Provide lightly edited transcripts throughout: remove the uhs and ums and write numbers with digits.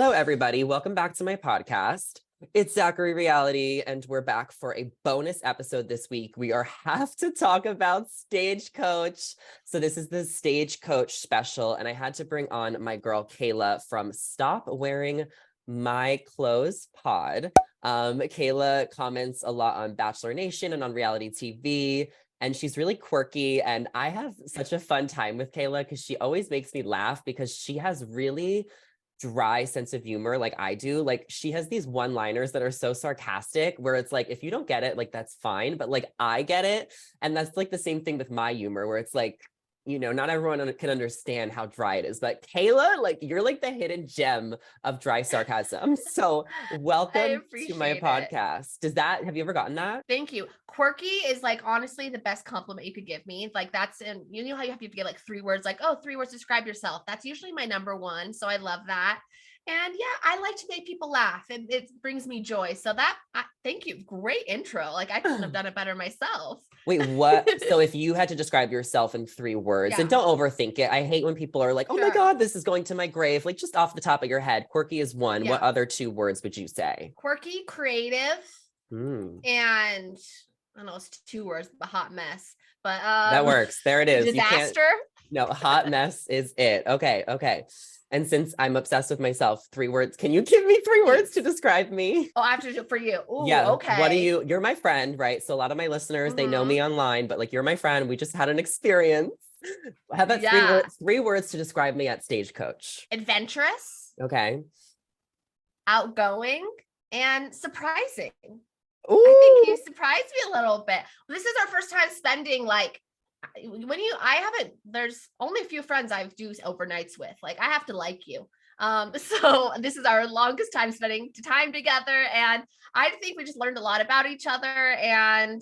Hello, everybody. Welcome back to my podcast. It's Zachary Reality, and we're back for a bonus episode this week. We have to talk about Stagecoach. So this is the Stagecoach special, and I had to bring on my girl, Kayla, from Stop Wearing My Clothes pod. Kayla comments a lot on Bachelor Nation and on reality TV, and she's really quirky, and I have such a fun time with Kayla because she always makes me laugh because she has really dry sense of humor like I do. Like, she has these one-liners that are so sarcastic where it's like, if you don't get it, like, that's fine, but like, I get it. And that's like the same thing with my humor, where it's like, you know, not everyone can understand how dry it is, but Kayla, like, you're like the hidden gem of dry sarcasm. So welcome to my podcast. Have you ever gotten that? Thank you. Quirky is like honestly the best compliment you could give me. Like, that's in, you know how you have to get like 3 words, like, oh, 3 words to describe yourself. That's usually my number one. So I love that. And yeah, I like to make people laugh, and it brings me joy. So thank you. Great intro. Like, I couldn't have done it better myself. Wait, what? So if you had to describe yourself in 3 words, and don't overthink it. I hate when people are like, oh my God, this is going to my grave. Like, just off the top of your head, quirky is 1. What other 2 words would you say? Quirky, creative, and I don't know, it's 2 words, but hot mess. But that works. There it is. Disaster. No, hot mess is it. Okay. And since I'm obsessed with myself, 3 words. Can you give me 3 words to describe me? Oh, I have to do it for you. Ooh, yeah. Okay. You're my friend, right? So a lot of my listeners, they know me online, but like, you're my friend. We just had an experience. How about 3 words to describe me at Stagecoach? Adventurous. Okay. Outgoing and surprising. Ooh. I think you surprised me a little bit. This is our first time spending there's only a few friends I do overnights with. Like, I have to like you. So this is our longest time spending time together. And I think we just learned a lot about each other, and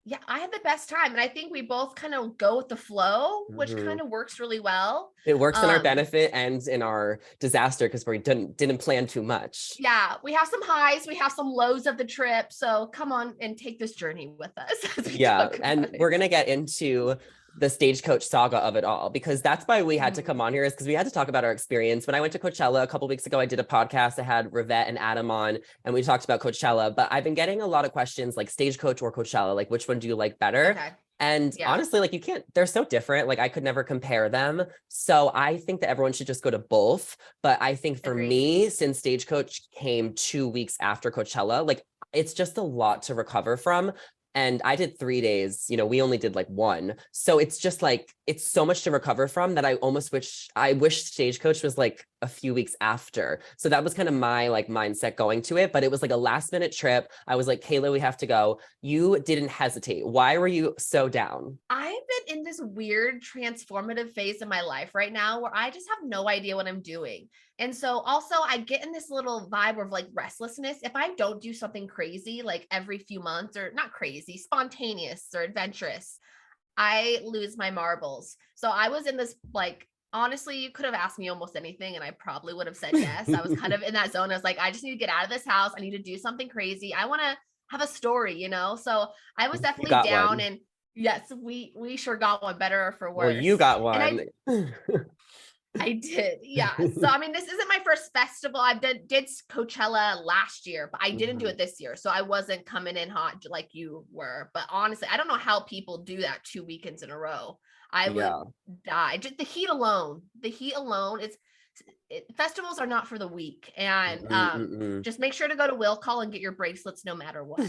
yeah, I had the best time. And I think we both kind of go with the flow, which kind of works really well. It works in our benefit and in our disaster because we didn't plan too much. Yeah, we have some highs, we have some lows of the trip. So come on and take this journey with us. Yeah, and we're going to get into the Stagecoach saga of it all, because that's why we had to come on here, is because we had to talk about our experience. When I went to Coachella a couple weeks ago, I did a podcast. I had Rivette and Adam on, and we talked about Coachella, but I've been getting a lot of questions like Stagecoach or Coachella, like, which one do you like better? Okay. And honestly, like, they're so different. Like, I could never compare them. So I think that everyone should just go to both. But I think for me, since Stagecoach came 2 weeks after Coachella, like, it's just a lot to recover from. And I did 3 days, you know, we only did like 1. So it's just like, it's so much to recover from that I wish Stagecoach was like a few weeks after. So that was kind of my like mindset going to it, but it was like a last minute trip. I was like, Kayla, we have to go. You didn't hesitate. Why were you so down? I've been in this weird transformative phase in my life right now where I just have no idea what I'm doing. And so also I get in this little vibe of like restlessness. If I don't do something crazy, like every few months, or not crazy, spontaneous or adventurous, I lose my marbles. So I was in this, like, honestly, you could have asked me almost anything and I probably would have said yes. I was kind of in that zone. I was like, I just need to get out of this house. I need to do something crazy. I want to have a story, you know? So I was definitely down, and yes, we sure got one, better or for worse. Well, you got one. I did. Yeah. So, I mean, this isn't my first festival. I did Coachella last year, but I didn't do it this year. So I wasn't coming in hot like you were. But honestly, I don't know how people do that 2 weekends in a row. I would die. Just the heat alone, festivals are not for the weak. And just make sure to go to Will Call and get your bracelets no matter what.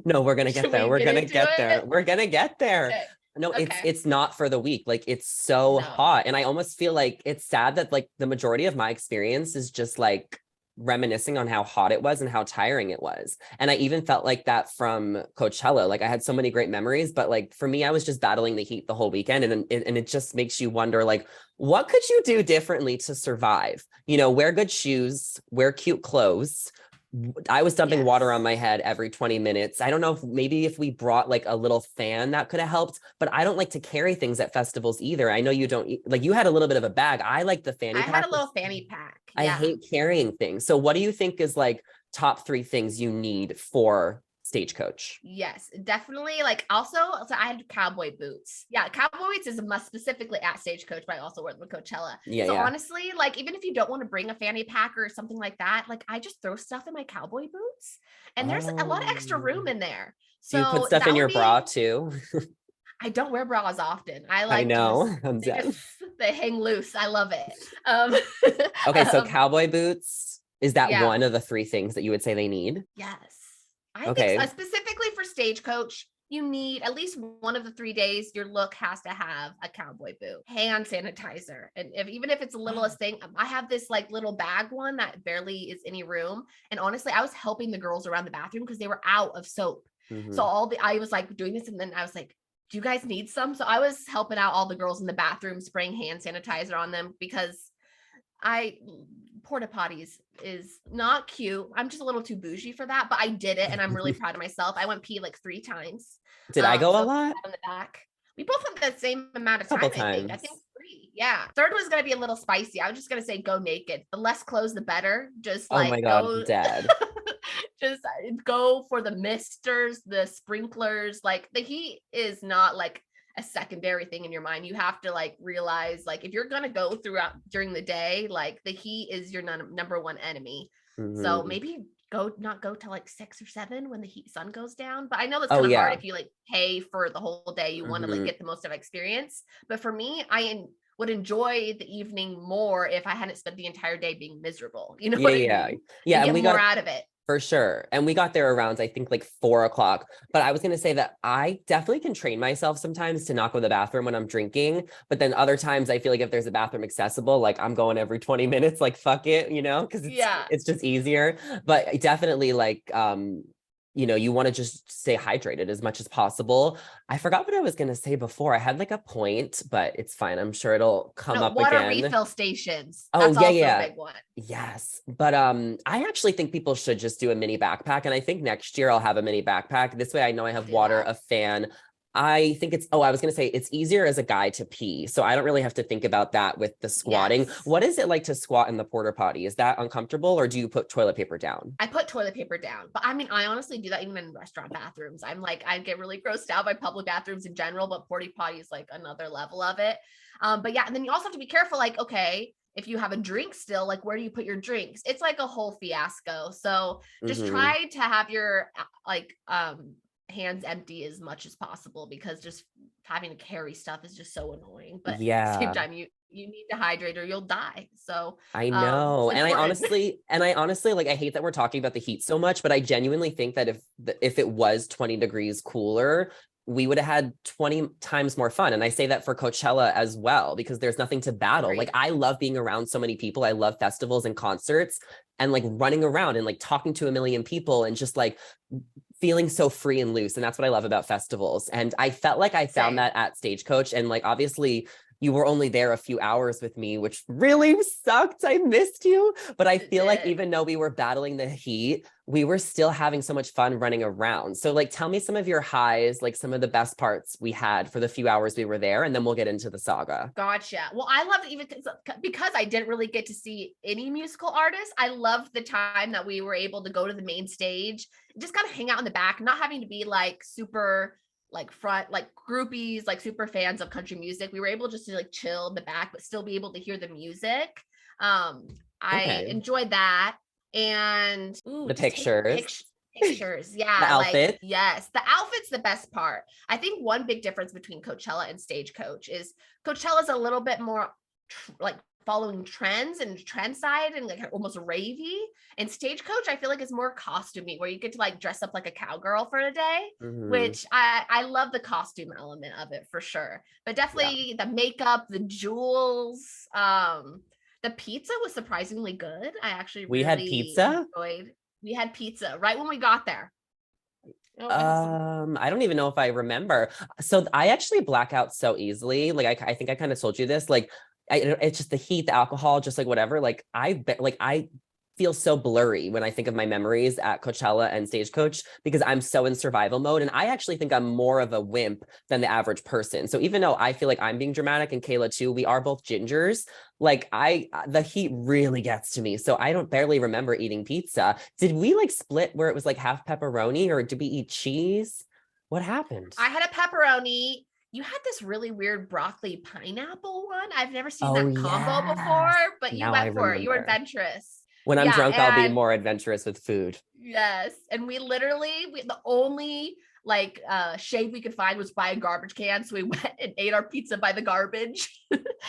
No, we're going to get there. We're going to get there. We're going to get there. Okay. No, it's not for the weak. Like, it's so hot. And I almost feel like it's sad that like the majority of my experience is just like reminiscing on how hot it was and how tiring it was. And I even felt like that from Coachella. Like, I had so many great memories, but like for me, I was just battling the heat the whole weekend. And it just makes you wonder, like, what could you do differently to survive? You know, wear good shoes, wear cute clothes. I was dumping water on my head every 20 minutes. I don't know if we brought like a little fan that could have helped, but I don't like to carry things at festivals either. I know you don't, like, you had a little bit of a bag. I like the fanny pack. I had a little fanny pack. I hate carrying things. So what do you think is like top 3 things you need for Stagecoach. Yes, definitely. Like also, so I had cowboy boots. Yeah, cowboy boots is a must specifically at Stagecoach, but I also wear them at Coachella. Yeah, So yeah. honestly, like even if you don't want to bring a fanny pack or something like that, like I just throw stuff in my cowboy boots, and there's a lot of extra room Oh. in there. Do you put So stuff that in would your be. bra too? I don't wear bras often. I I like to know. just I'm they dead. just they hang loose. I love it. Um, Okay, so um cowboy boots, is that yeah. one of the three things that you would say they need? Yes. I think so. Okay. Specifically for Stagecoach, you need at least one of the 3 days. Your look has to have a cowboy boot, hand sanitizer, and even if it's the littlest thing, I have this like little bag one that barely is any room. And honestly, I was helping the girls around the bathroom because they were out of soap. So Mhm. I was like doing this, and then I was like, "Do you guys need some?" So I was helping out all the girls in the bathroom, spraying hand sanitizer on them because I porta potties is not cute. I'm just a little too bougie for that, but I did it and I'm really proud of myself. I went pee like 3 times. Did I go a So lot? on the back. We both had the same amount A of couple time, I think. I think times. 3. Yeah. Third was gonna be a little spicy. I was just gonna say go naked. The less clothes, the better. Just Oh my like God, I'm go dead. just go for the misters, the sprinklers. Like the heat is not like a secondary thing in your mind. You have to like realize like if you're gonna go throughout during the day, like the heat is your number one enemy. So Mhm. maybe not go till like 6 or 7 when the heat sun goes down. But I know that's Oh kind of hard yeah. if you like pay for the whole day, you want to like Mhm. get the most of experience. But for me, would enjoy the evening more if I hadn't spent the entire day being miserable. You know Yeah, what I yeah. mean? You Yeah, and get we more got out of it. for sure. And we got there around, I think, like 4 o'clock. But I was going to say that I definitely can train myself sometimes to not go to the bathroom when I'm drinking. But then other times I feel like if there's a bathroom accessible, like I'm going every 20 minutes, like fuck it, because it's Yeah. it's just easier. But definitely like you want to just stay hydrated as much as possible. I forgot what I was going to say before. I had like a point, but it's fine. I'm sure it'll come No, up water again. refill stations. Oh, That's yeah, also a yeah. big one. Yes. But I actually think people should just do a mini backpack. And I think next year I'll have a mini backpack. This way I know I I'll have do water, that. a fan. I think I was gonna say it's easier as a guy to pee. So I don't really have to think about that with the squatting. Yes. What is it like to squat in the porta potty? Is that uncomfortable or do you put toilet paper down? I put toilet paper down, but I mean, I honestly do that even in restaurant bathrooms. I'm like, I get really grossed out by public bathrooms in general, but porta potty is like another level of it. But yeah, and then you also have to be careful. Like, okay, if you have a drink still, like where do you put your drinks? It's like a whole fiasco. So just Hmm. try to have your hands empty as much as possible because just having to carry stuff is just so annoying. But at the same Yeah. time, you need to hydrate or you'll die. So I it's know. And I important. honestly, like I hate that we're talking about the heat so much, but I genuinely think that if it was 20 degrees cooler, we would have had 20 times more fun. And I say that for Coachella as well, because there's nothing to battle. Like Agreed. I love being around so many people. I love festivals and concerts and like running around and like talking to a million people and just like feeling so free and loose. And that's what I love about festivals. And I felt like I found Same. that at Stagecoach. And like obviously you were only there a few hours with me, which really sucked. I missed you. But I It feel like did. even though we were battling the heat, we were still having so much fun running around. So like tell me some of your highs, like some of the best parts we had for the few hours we were there, and then we'll get into the saga. Gotcha. Well, I loved even because I didn't really get to see any musical artists. I loved the time that we were able to go to the main stage, just kind of hang out in the back, not having to be like super like front, like groupies, like super fans of country music. We were able just to like chill in the back, but still be able to hear the music. Um, I Okay. enjoyed that. And ooh, The just taking pictures, pictures. the Yeah, like outfit. yes, the outfit's the best part. I think one big difference between Coachella and Stagecoach is Coachella's a little bit more like following trends and trend side and like almost ravey. And Stagecoach, I feel like is more costumey, where you get to like dress up like a cowgirl for a day, Mhm. which I love the costume element of it for sure. But Yeah. definitely the makeup, the jewels, the pizza was surprisingly good. I actually We had really pizza. enjoyed. We had pizza right when we got there. Oh, I have some. I don't even know if I remember. So I actually black out so easily. Like I think I kind of told you this. Like it's just the heat, the alcohol, just like whatever. Like I feel so blurry when I think of my memories at Coachella and Stagecoach because I'm so in survival mode. And I actually think I'm more of a wimp than the average person. So even though I feel like I'm being dramatic and Kayla too, we are both gingers. Like the heat really gets to me. So I don't barely remember eating pizza. Did we like split where it was like half pepperoni or did we eat cheese? What happened? I had a pepperoni. You had this really weird broccoli pineapple one. I've never seen Oh, that combo before, yes. but you Now I went for it. You were remember. adventurous. When I'm Yeah, drunk, I'll be and more adventurous with food. yes, and the only like shade we could find was by a garbage can, so we went and ate our pizza by the garbage.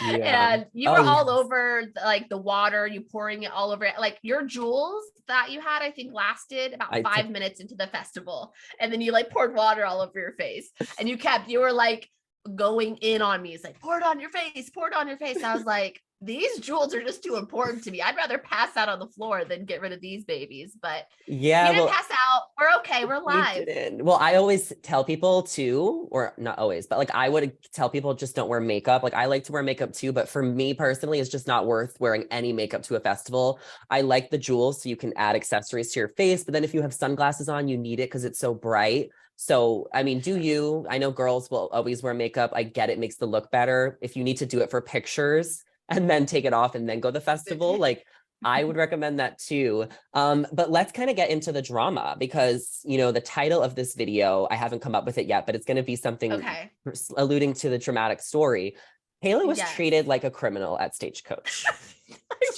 Yeah. And you Oh, were all yes. over like the water, you pouring it all over it. Like your jewels that you had, I think lasted about I t- 5 minutes into the festival, and then you like poured water all over your face, and you were like going in on me. It's like, pour it on your face, pour it on your face. I was like, these jewels are just too important to me. I'd rather pass out on the floor than get rid of these babies. But you yeah, didn't well, pass out. We're okay. We're we alive. didn't. Well, I always tell people too, or not always, but like I would tell people just don't wear makeup. Like I like to wear makeup too, but for me personally, it's just not worth wearing any makeup to a festival. I like the jewels so you can add accessories to your face, but then if you have sunglasses on, you need it because it's so bright. So, I mean, do you? I know girls will always wear makeup. I get it makes the look better. If you need to do it for pictures and then take it off and then go to the festival, like I would recommend that too. But let's kind of get into the drama because, you know, the title of this video, I haven't come up with it yet, but it's going to be something Okay. alluding to the dramatic story. Kayla was Yes. treated like a criminal at Stagecoach.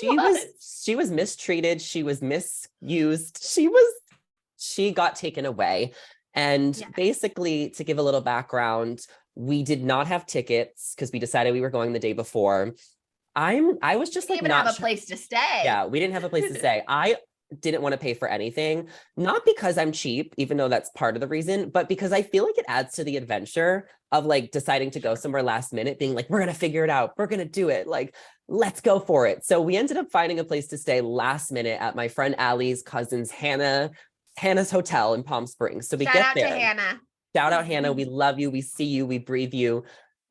I She was mistreated. She was misused. She got taken away. And Yes. basically, to give a little background, we did not have tickets because we decided we were going the day before. I was just didn't like even not have a place to stay. yeah, we didn't have a place to stay. I didn't want to pay for anything, not because I'm cheap, even though that's part of the reason, but because I feel like it adds to the adventure of like deciding to go somewhere last minute, being like, we're going to figure it out. We're going to do it. Like, let's go for it. So we ended up finding a place to stay last minute at my friend Allie's cousin's Hannah's hotel in Palm Springs. So we Shout get out to there. Hannah. Shout out, Hannah. We love you. We see you. We breathe you.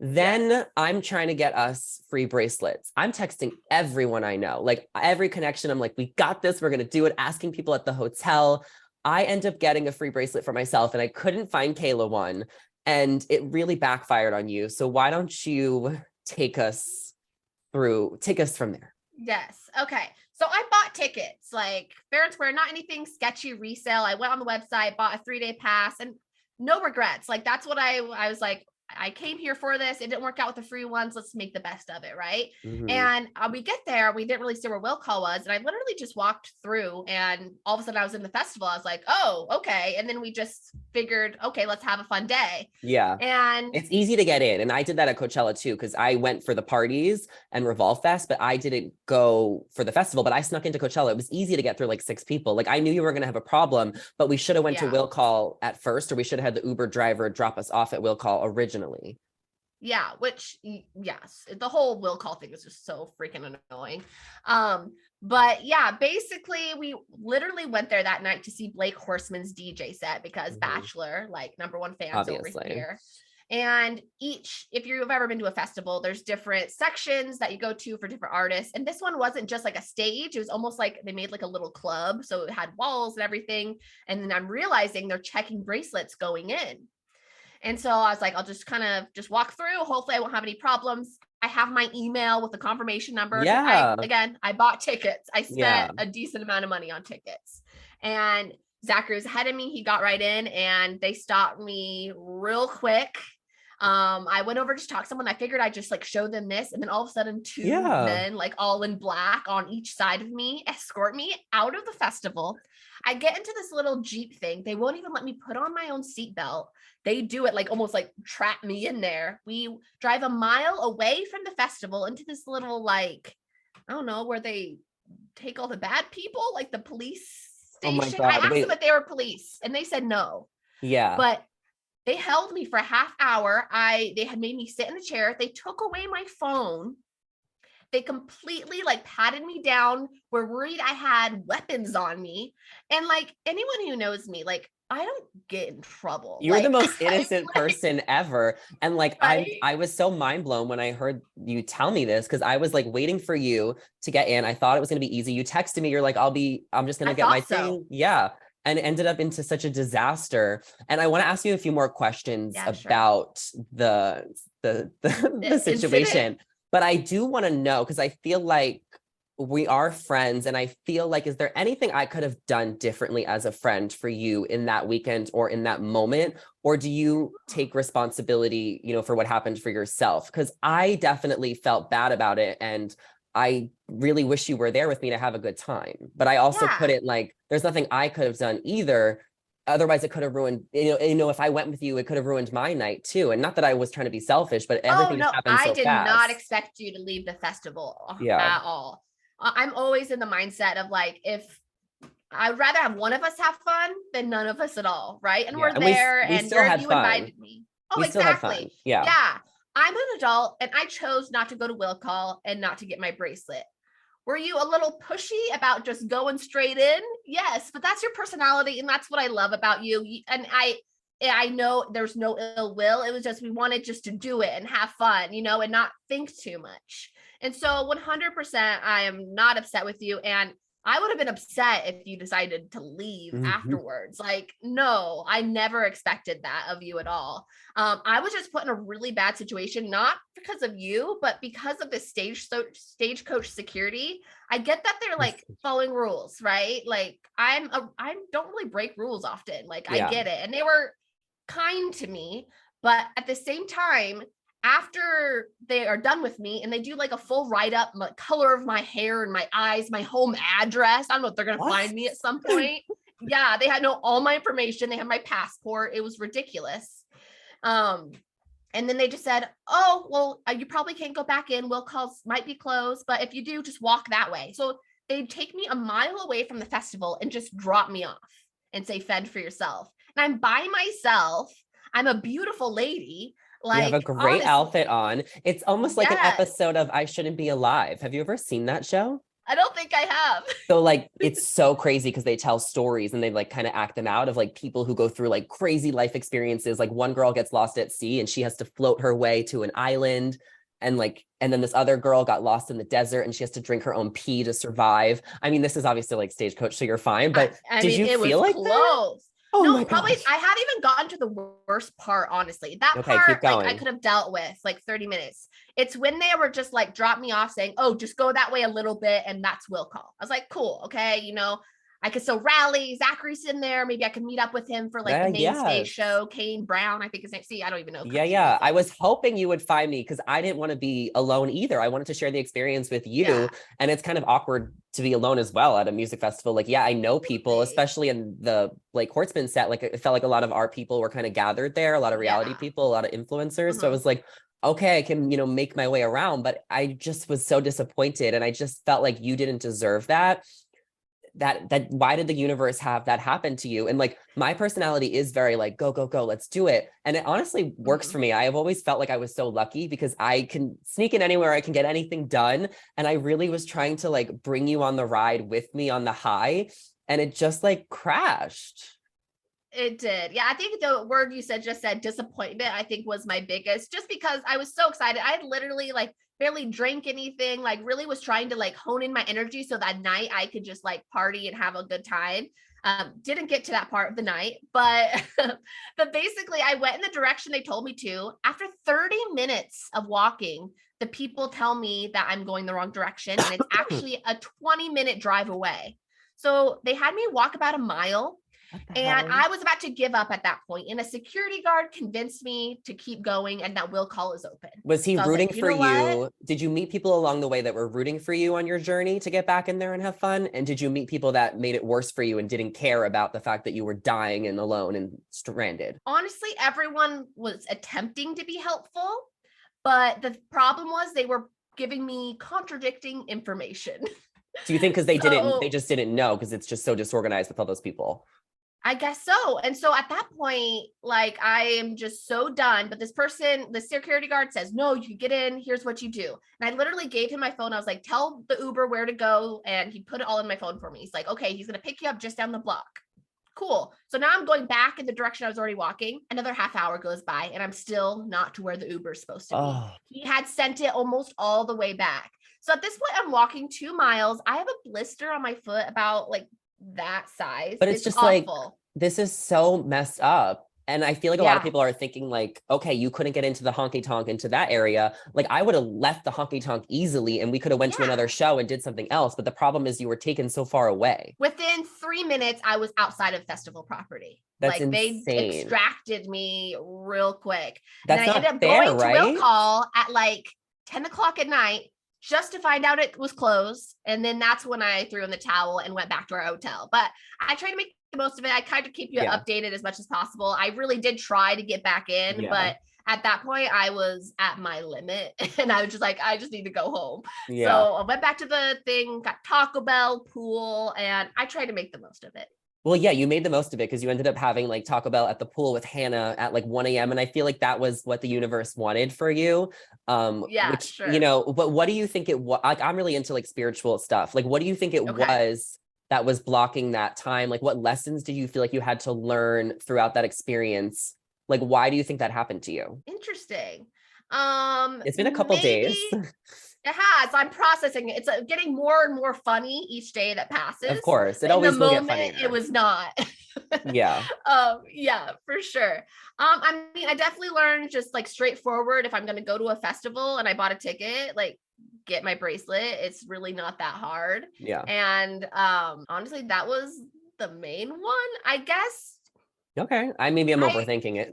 Then Yes. I'm trying to get us free bracelets. I'm texting everyone I know, like every connection. I'm like, we got this. We're going to do it. Asking people at the hotel. I end up getting a free bracelet for myself and I couldn't find Kayla one. And it really backfired on you. So why don't you take us from there? Yes. Okay. So I bought tickets, like fair and square, not anything sketchy resale. I went on the website, bought a 3-day pass, and no regrets. Like that's what I was like, I came here for this. It didn't work out with the free ones. Let's make the best of it, right? Mhm. And we get there. We didn't really see where will call was, and I literally just walked through. And all of a sudden, I was in the festival. I was like, "Oh, okay." And then we just figured, "Okay, let's have a fun day." Yeah. And It's easy to get in. And I did that at Coachella too, because I went for the parties and Revolve Fest, but I didn't go for the festival, but I snuck into Coachella. It was easy to get through like 6 people. Like I knew you were going to have a problem, but we should have went to yeah, Will Call at first, or we should have had the Uber driver drop us off at Will Call originally. yeah, which yes, the whole will call thing was just so freaking annoying. But yeah, basically we literally went there that night to see Blake Horseman's DJ set because Bachelor, like #1 fans over Obviously. here. And if you've ever been to a festival, there's different sections that you go to for different artists. And this one wasn't just like a stage. It was almost like they made like a little club. So it had walls and everything. And then I'm realizing they're checking bracelets going in. And so I was like, I'll just kind of just walk through. Hopefully I won't have any problems. I have my email with the confirmation number. Yeah. I bought tickets. I Yeah. spent a decent amount of money on tickets. And Zachary was ahead of me. He got right in and they stopped me real quick. I went over to talk to someone. I figured I'd just like show them this. And then all of a sudden, two men, like all in black on each side of me, escort me out of the festival. I get into this little Jeep thing. They won't even let me put on my own seatbelt. They do it like almost like trap me in there. We drive a mile away from the festival into this little, like, I don't know, where they take all the bad people, like the police station. Oh my God. I asked them if they were police and they said no. Yeah. But they held me for a half hour. They had made me sit in the chair. They took away my phone. They completely like patted me down, were worried I had weapons on me. And like anyone who knows me, like I don't get in trouble. You're the Like, most I'm innocent like, person ever. And like right? I was so mind blown when I heard you tell me this because I was like waiting for you to get in. I thought it was gonna be easy. You texted me, you're like, I'm just I gonna get my thought so. thing. Yeah. And it ended up into such a disaster. And I want to ask you a few more questions Yeah, sure. about the The incident. situation. But I do want to know because I feel like we are friends and I feel like, is there anything I could have done differently as a friend for you in that weekend or in that moment? Or do you take responsibility, for what happened for yourself? Because I definitely felt bad about it. And I really wish you were there with me to have a good time. But I also Yeah. couldn't, like, there's nothing I could have done either. Otherwise, it could have ruined, if I went with you, it could have ruined my night too. And not that I was trying to be selfish, but Oh everything just no, happened I so did not fast. expect you to leave the festival Yeah. at all. I'm always in the mindset of like, if I'd rather have one of us have fun than none of us at all, right? And Yeah. we're And we there, we and still had you fun. invited me. Oh, We still had exactly. fun. Yeah. Yeah, I'm an adult, and I chose not to go to will call and not to get my bracelet. Were you a little pushy about just going straight in? Yes, but that's your personality, and that's what I love about you. And I know there's no ill will. It was just we wanted just to do it and have fun, and not think too much. And so 100% I am not upset with you. And I would have been upset if you decided to leave Mhm. afterwards. Like, no, I never expected that of you at all. I was just put in a really bad situation, not because of you, but because of the stagecoach security. I get that they're like following rules, right? Like I don't really break rules often. Like I Yeah. get it. And they were kind to me, but at the same time, after they are done with me and they do like a full write up, my color of my hair and my eyes, my home address. I don't know if they're gonna What? find me at some point. Yeah, they had all my information. They had my passport. It was ridiculous. Um, and then they just said, "Oh, well, you probably can't go back in. Will calls might be closed, but if you do, just walk that way." So they'd take me a mile away from the festival and just drop me off and say, "Fend for yourself." And I'm by myself. I'm a beautiful lady. You have a Like, great outfit honestly, on. It's almost like an yes. episode of I Shouldn't Be Alive. Have you ever seen that show? I don't think I have. So like it's so crazy because they tell stories and they like kind of act them out of like people who go through like crazy life experiences. Like one girl gets lost at sea and she has to float her way to an island. And then this other girl got lost in the desert and she has to drink her own pee to survive. I mean, this is obviously like Stagecoach, so you're fine. I, But I did mean, you it feel was like that? close. Oh No, my probably gosh. I haven't even gotten to the worst part, honestly. That Okay, keep part, like I going. could have dealt with like 30 minutes. It's when they were just like drop me off saying, "Oh, just go that way a little bit," and that's will call. I was like, cool, okay, I could still rally. Zachary's in there. Maybe I could meet up with him for like the main stage Yes. show. Kane Brown, I think his name. See, I don't even know Yeah, people's yeah. I names. was hoping you would find me because I didn't want to be alone either. I wanted to share the experience with Yeah, you. And it's kind of awkward to be alone as well at a music festival. Like, yeah, I know people, absolutely. especially in the like Horseman set. Like, it felt like a lot of our people were kind of gathered there, a lot of reality Yeah. people, a lot of influencers. So I Mhm. was like, okay, I can, make my way around. But I just was so disappointed. And I just felt like you didn't deserve that why did the universe have that happen to you? And like my personality is very like go go go, let's do it, and it honestly works for Mhm. me. I have always felt like I was so lucky because I can sneak in anywhere, I can get anything done, and I really was trying to like bring you on the ride with me on the high, and it just like crashed. It did. Yeah, I think the word you just said disappointment, I think was my biggest, just because I was so excited. I had literally like barely drank anything, like really was trying to like hone in my energy so that night I could just like party and have a good time. Didn't get to that part of the night, but but basically I went in the direction they told me to. After 30 minutes of walking, the people tell me that I'm going the wrong direction and it's actually a 20-minute drive away. So they had me walk about a mile What the and hell? I was about to give up at that point, and a security guard convinced me to keep going and that will call is open. Was he So I was rooting like, you for know what? you? Did you meet people along the way that were rooting for you on your journey to get back in there and have fun? And did you meet people that made it worse for you and didn't care about the fact that you were dying and alone and stranded? Honestly, everyone was attempting to be helpful, but the problem was they were giving me contradicting information. Do you think because they So just didn't know because it's just so disorganized with all those people? I guess so. And so at that point, like I am just so done. But this person, the security guard says, "No, you can get in. Here's what you do." And I literally gave him my phone. I was like, "Tell the Uber where to go." And he put it all in my phone for me. He's like, "Okay, he's going to pick you up just down the block." cool. So now I'm going back in the direction I was already walking. Another half hour goes by and I'm still not to where the Uber is supposed to be. Oh, He had sent it almost all the way back. So at this point, I'm walking 2 miles. I have a blister on my foot about like that size. but it's It's just like, awful. this is so messed up. And I feel like a lot of Yeah. people are thinking like, okay, you couldn't get into the honky tonk into that area. Like I would have left the honky tonk easily and we could have went to Yeah. another show and did something else. But the problem is you were taken so far away. Within 3 minutes, I was outside of festival property. That's Like they insane. extracted me real quick. That's And then I not ended up fair, going to right? Will Call at like 10 o'clock at night just to find out it was closed. And then that's when I threw in the towel and went back to our hotel. But I tried to make the most of it. I kind of keep you updated as much as possible. I really did try to get back in, but at that point I was at my limit and I was just like, I just need to go home. So I went back to the thing, got Taco Bell, pool, and I tried to make the most of it. Well, yeah, you made the most of it because you ended up having like Taco Bell at the pool with Hannah at like 1 a.m. And I feel like that was what the universe wanted for you. Which, sure. you know, but what do you think it was? Like, I'm really into like spiritual stuff. Like, what do you think it was that was blocking that time? Like, what lessons did you feel like you had to learn throughout that experience? Like, why do you think that happened to you? Interesting. It's been a couple days. It has. I'm processing it. It's getting more and more funny each day that passes. Of course, it in always the will moment, get funnier. it was not. Yeah. Yeah, for sure. I mean, I definitely learned just like straightforward. If I'm going to go to a festival and I bought a ticket, like get my bracelet. It's really not that hard. Yeah. And honestly, that was the main one, I guess. Okay. Maybe I'm overthinking it.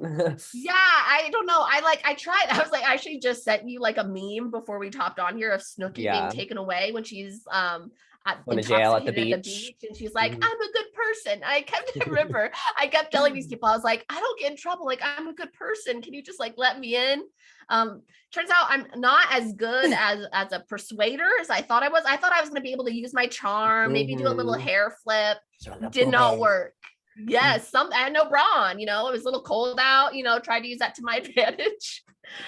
Yeah, I don't know. I tried. I was like, I actually just sent you like a meme before we hopped on here of Snooki being taken away when she's Going to jail at the intoxicated beach. and she's like, I'm a good person. I kept telling these people, I was like, I don't get in trouble. Like, I'm a good person. Can you just like let me in? Turns out I'm not as good as a persuader as I thought I was. I thought I was going to be able to use my charm, maybe do a little hair flip. Did not work. Yes, I had no bra on, you know, it was a little cold out, you know, tried to use that to my advantage.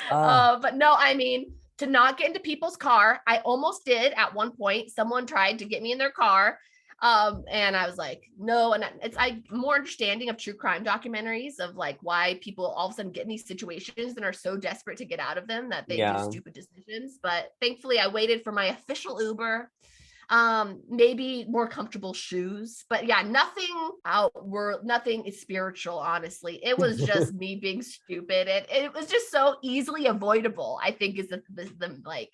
But no, I mean, to not get into people's car, I almost did at one point. Someone tried to get me in their car. And I was like, no. And it's more understanding of true crime documentaries of like why people all of a sudden get in these situations and are so desperate to get out of them that they do stupid decisions. But thankfully I waited for my official Uber. Maybe more comfortable shoes, but yeah, nothing is spiritual. Honestly, it was just me being stupid, and it was just so easily avoidable. I think is the like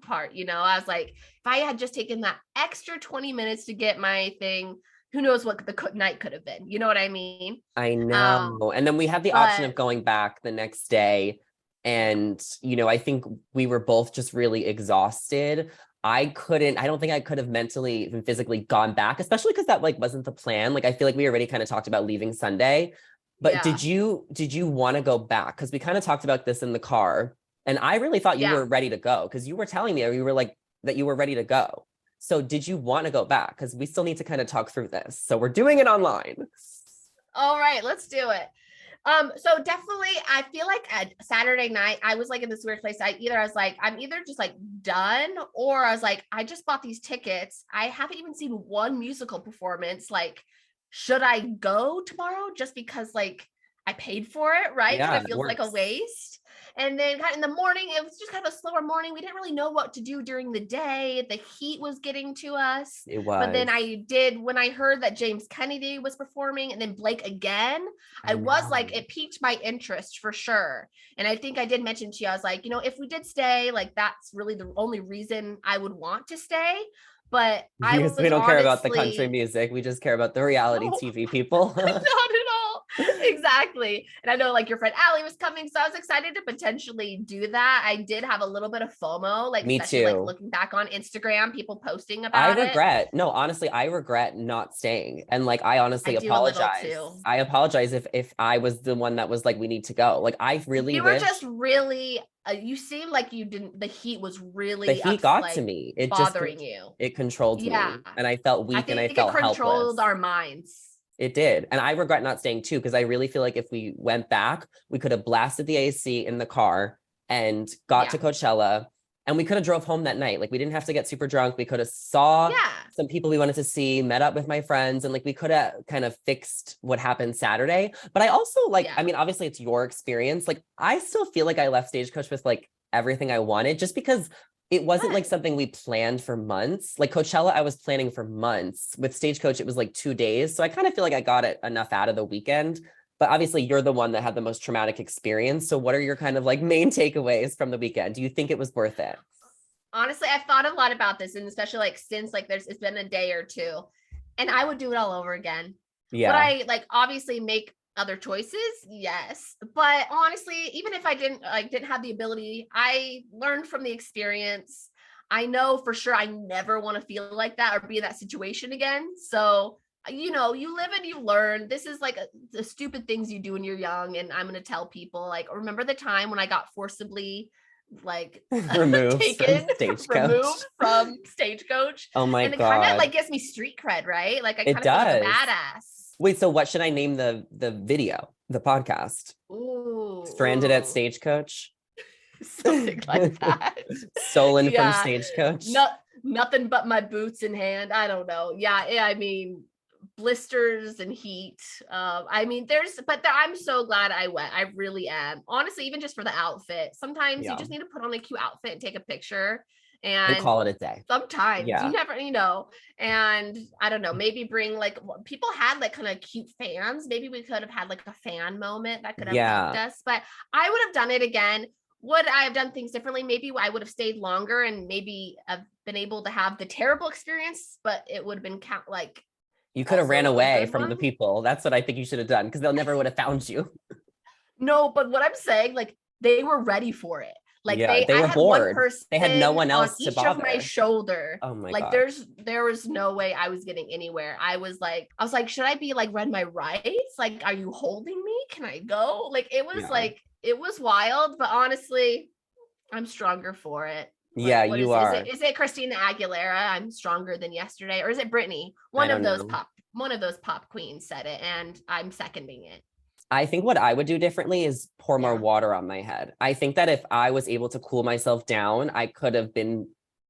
part, you know. I was like, if I had just taken that extra 20 minutes to get my thing, who knows what the night could have been, you know what I mean? I know. And then we had the option of going back the next day, and you know, I think we were both just really exhausted. I don't think I could have mentally and physically gone back, especially because that like wasn't the plan. Like I feel like we already kind of talked about leaving Sunday, but did you want to go back? Because we kind of talked about this in the car, and I really thought you were ready to go because you were telling me you were like that you were ready to go. So did you want to go back? Because we still need to kind of talk through this. So we're doing it online. All right, let's do it. So definitely I feel like at Saturday night, I was like in this weird place. I'm either just like done, or I was like, I just bought these tickets. I haven't even seen one musical performance. Like, should I go tomorrow just because like I paid for it, right? Yeah, it feels like a waste. And then kind of in the morning, it was just kind of a slower morning. We didn't really know what to do during the day. The heat was getting to us. It was. But then when I heard that James Kennedy was performing and then Blake again, I was like, it piqued my interest for sure. And I think I did mention to you, I was like, you know, if we did stay, like that's really the only reason I would want to stay. But we don't care about the country music. We just care about the reality TV people. Not at all. Exactly. And I know like your friend Allie was coming, so I was excited to potentially do that. I did have a little bit of FOMO, like me especially too. like looking back on Instagram, people posting about it. No, honestly, I regret not staying. And like I honestly apologize. I apologize if I was the one that was like, we need to go. Like I really were just really you seem like you didn't, the heat was really the heat got to me. It bothering you. It controlled me. And I felt weak and I felt helpless. It controlled our minds. It did. And I regret not staying too, because I really feel like if we went back, we could have blasted the AC in the car and got to Coachella And we could have drove home that night. Like we didn't have to get super drunk. We could have saw Yeah. some people we wanted to see, met up with my friends, and like we could have kind of fixed what happened Saturday. But I also like, Yeah. I mean, obviously it's your experience. Like I still feel like I left Stagecoach with like everything I wanted, just because it wasn't like Good. something we planned for months. Like Coachella, I was planning for months. With Stagecoach, it was like 2 days. So I kind of feel like I got it enough out of the weekend. But obviously you're the one that had the most traumatic experience. So what are your kind of like main takeaways from the weekend? Do you think it was worth it? Honestly, I've thought a lot about this, and especially like since like it's been a day or two, and I would do it all over again. Would Yeah. I like obviously make other choices? Yes. But honestly, even if I didn't have the ability, I learned from the experience. I know for sure I never want to feel like that or be in that situation again. So, you live and you learn. This is like the stupid things you do when you're young. And I'm going to tell people, like, remember the time when I got forcibly like Removed from removed Stagecoach. from Stagecoach? Oh my And it kind of God. like gives me street cred, right? Like I It kind of feel like a does. badass. Wait, so what should I name the video, the podcast? Stranded at Ooh, Stagecoach? something like that. Stolen from Yeah, Stagecoach? nothing but my boots in hand. I don't know. Yeah, I mean, blisters and heat. I mean, I'm so glad I went. I really am. Honestly, even just for the outfit. Sometimes you Yeah. just need to put on a cute outfit and take a picture. And And call it a day. sometimes you Yeah. never, and I don't know, maybe bring like people had like kind of cute fans. Maybe we could have had like a fan moment that could have helped Yeah. us, but I would have done it again. Would I have done things differently? Maybe I would have stayed longer and maybe have been able to have the terrible experience, but it would have been like You could have ran also a away good from one. the people. That's what I think you should have done, because they'll never would have found you. No, but what I'm saying, like they were ready for it. Like Yeah. They I were had one bored. They had no person one on else to each of my bother. shoulder. Oh my Like God. there was no way I was getting anywhere. I was like, should I be like read my rights? Like, are you holding me? Can I go? Yeah. Like it was wild, but honestly, I'm stronger for it. Yeah, What you is are. it? Is it Christina Aguilera? I'm stronger than yesterday, or is it Britney? I don't know. One of those pop queens said it, and I'm seconding it. I think what I would do differently is pour more Yeah. water on my head. I think that if I was able to cool myself down, I could have been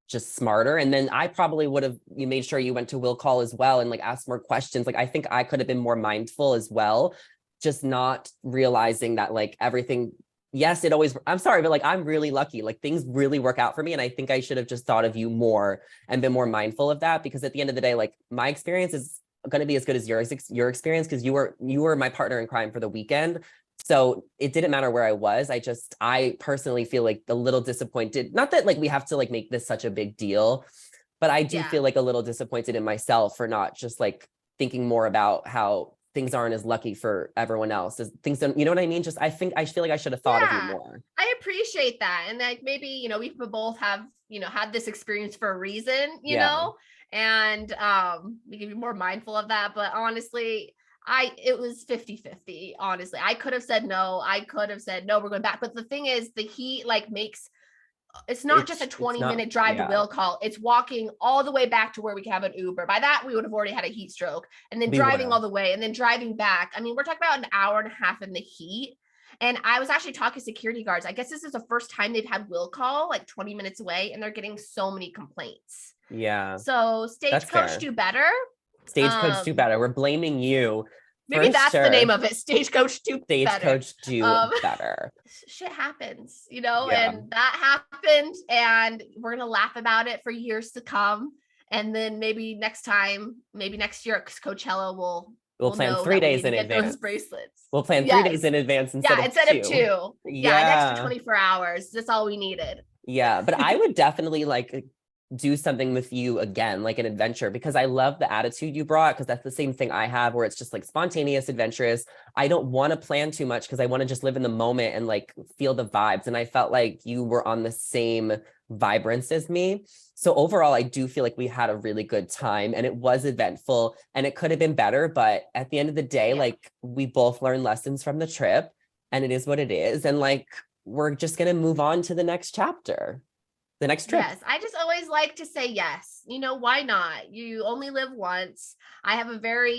just smarter. And then I probably would have, you made sure you went to will call as well and like asked more questions. Like I think I could have been more mindful as well, just not realizing that like everything, yes, it always, I'm sorry, but like I'm really lucky. Like things really work out for me. And I think I should have just thought of you more and been more mindful of that, because at the end of the day, like my experience is going to be as good as your experience, because you were my partner in crime for the weekend. So it didn't matter where I was. I personally feel like a little disappointed. Not that like we have to like make this such a big deal, but I do Yeah. feel like a little disappointed in myself for not just like thinking more about how things aren't as lucky for everyone else. As things don't, you know what I mean? Just I feel like I should have thought of you more. I appreciate that. And like maybe, we both have, had this experience for a reason, Yeah. and we can be more mindful of that. But honestly, it was 50-50. Honestly, I could have said no. I could have said no, we're going back. But the thing is, the heat like makes it's not just a 20-minute drive to will call. It's walking all the way back to where we can have an Uber. By that, we would have already had a heat stroke, and then driving all the way and then driving back. I mean, we're talking about an hour and a half in the heat. And I was actually talking to security guards. I guess this is the first time they've had will call like 20 minutes away, and they're getting so many complaints. Yeah. So Stagecoach do better. Stagecoach do better. We're blaming you. Maybe that's the name of it. Stagecoach do better. Stagecoach do better. Shit happens, and that happened, and we're gonna laugh about it for years to come. And then maybe next year, Coachella we'll plan 3 days in advance. Those bracelets. We'll plan 3 days in advance instead of two. Yeah, an extra 24 hours. That's all we needed. Yeah, but I would definitely like do something with you again, like an adventure, because I love the attitude you brought, because that's the same thing I have, where it's just like spontaneous, adventurous. I don't want to plan too much because I want to just live in the moment and like feel the vibes. And I felt like you were on the same vibrance as me. So overall, I do feel like we had a really good time, and it was eventful, and it could have been better. But at the end of the day, like we both learned lessons from the trip, and it is what it is. And like, we're just going to move on to the next chapter. the next trip. Yes, I just always like to say yes. You know, why not? You only live once. I have a very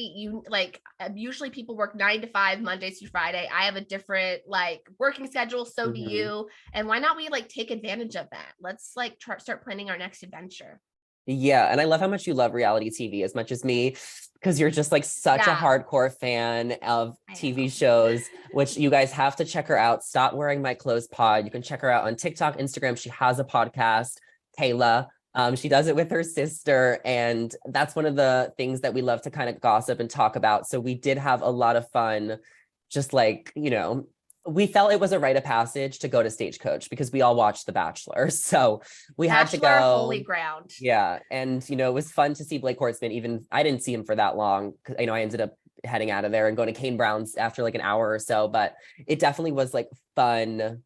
usually people work 9 to 5 Mondays through Friday. I have a different like working schedule, so do Mhm. you. And why not we like take advantage of that? Let's like start planning our next adventure. Yeah, and I love how much you love reality TV as much as me, because you're just like such a Yeah, hardcore fan of I TV am. shows, which you guys have to check her out. Stop Wearing My Clothes Pod. You can check her out on TikTok, Instagram. She has a podcast, Kayla. She does it with her sister, and that's one of the things that we love to kind of gossip and talk about. So we did have a lot of fun, just like, we felt it was a rite of passage to go to Stagecoach because we all watched The Bachelor. So we had to Bachelor, holy go. ground. Yeah. And, it was fun to see Blake Horstman. Even I didn't see him for that long because I ended up heading out of there and going to Kane Brown's after like an hour or so. But it definitely was like fun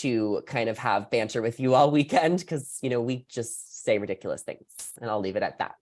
to kind of have banter with you all weekend because, we just say ridiculous things, and I'll leave it at that.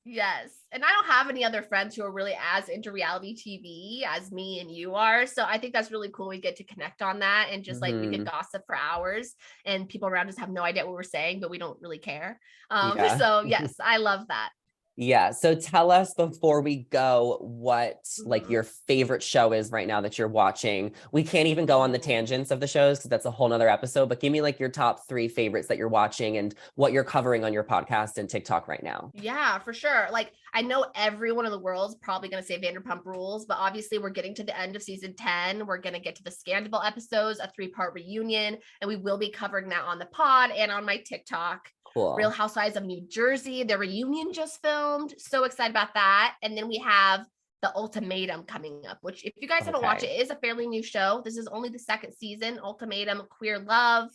Yes. And I don't have any other friends who are really as into reality TV as me and you are. So I think that's really cool. We get to connect on that and just like we could Mhm. gossip for hours and people around us have no idea what we're saying, but we don't really care. Yeah. So yes, I love that. Yeah. So tell us before we go what like Mhm. your favorite show is right now that you're watching. We can't even go on the Ooh. tangents of the shows because that's a whole nother episode, but give me like your top three favorites that you're watching and what you're covering on your podcast and TikTok right now. Yeah, for sure. Like I know everyone in the world's probably going to say Vanderpump Rules, but obviously we're getting to the end of season 10. We're going to get to the Scandal episodes, a 3-part reunion, and we will be covering that on the pod and on my TikTok. Real Cool. Housewives of New Jersey, the reunion just filmed. So excited about that. And then we have The Ultimatum coming up, which if you guys haven't watched Okay. it, is a fairly new show. This is only the second season. Ultimatum, Queer Love,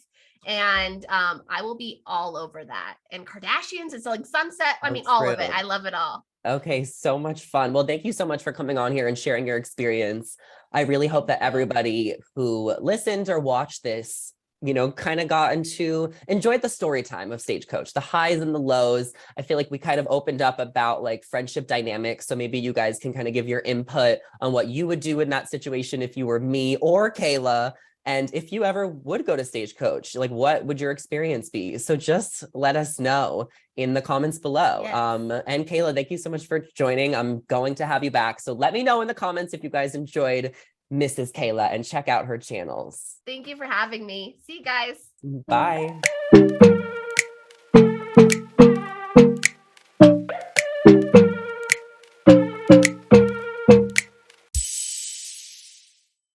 and I will be all over that. And Kardashians, it's like Sunset. I Oh, mean, all of it. true. I love it all. Okay, so much fun. Well, thank you so much for coming on here and sharing your experience. I really hope Thank that you. everybody who listened or watched this, kind of got into enjoyed the story time of Stagecoach, the highs and the lows. I feel like we kind of opened up about like friendship dynamics. So maybe you guys can kind of give your input on what you would do in that situation if you were me or Kayla. And if you ever would go to Stagecoach, like what would your experience be? So just let us know in the comments below. Yes. And Kayla, thank you so much for joining. I'm going to have you back. So let me know in the comments if you guys enjoyed Mrs. Kayla and check out her channels. Thank you for having me. See you guys. Bye.